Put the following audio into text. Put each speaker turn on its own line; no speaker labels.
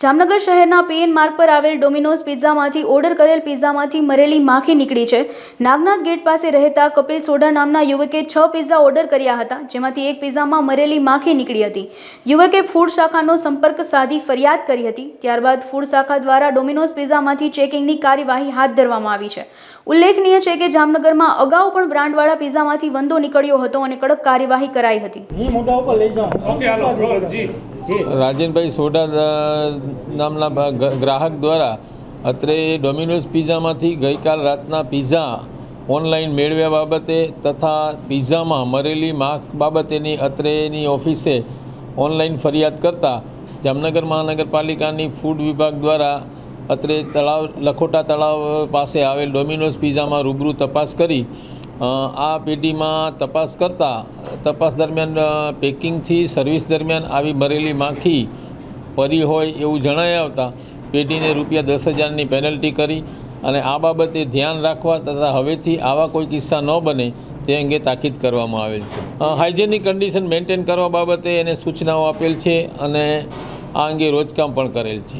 જામનગર શહેરના પીએન માર્ગ પર આવેલ ડોમિનોઝ પિઝામાંથી ઓર્ડર કરેલ પિઝામાંથી મરેલી માખી નીકળી છે। નાગનાથ ગેટ પાસે રહેતા કપિલ સોઢા નામના યુવકે 6 પિઝા ઓર્ડર કર્યા હતા, જેમાંથી એક પિઝામાં મરેલી માખી નીકળી હતી। યુવકે ફૂડ શાખાનો સંપર્ક સાધી ફરિયાદ કરી હતી। ત્યારબાદ ફૂડ શાખા દ્વારા ડોમિનોઝ પિઝામાંથી ચેકિંગની કાર્યવાહી હાથ ધરવામાં આવી છે। ઉલ્લેખનીય છે કે જામનગરમાં અગાઉ પણ બ્રાન્ડવાળા પિઝામાંથી વંદો નીકળ્યો હતો અને કડક કાર્યવાહી કરાઈ હતી।
રાજનભાઈ સોઢા નામના ગ્રાહક દ્વારા અત્રે ડોમિનોઝ પિઝામાંથી ગઈકાલ રાતના પિઝા ઓનલાઈન મેળવ્યા બાબતે તથા પિઝામાં મરેલી માખ બાબતેની અત્રેની ઓફિસે ઓનલાઈન ફરિયાદ કરતા જામનગર મહાનગરપાલિકાની ફૂડ વિભાગ દ્વારા અત્રે લખોટા તળાવ પાસે આવેલ ડોમિનોઝ પિઝામાં રૂબરૂ તપાસ કરી આ પેઢીમાં તપાસ કરતા તપાસ દરમિયાન પેકિંગથી સર્વિસ દરમિયાન આવી મરેલી માખી પરી હોય એવું જણાઈ આવતા પેઢીને ₹10,000ની પેનલ્ટી કરી અને આ બાબતે ધ્યાન રાખવા તથા હવેથી આવા કોઈ કિસ્સા ન બને તે અંગે તાકીદ કરવામાં આવેલ છે। હાઇજેનિક કન્ડિશન મેન્ટેન કરવા બાબતે એને સૂચનાઓ આપેલ છે અને આ અંગે રોજકામ પણ કરેલ છે।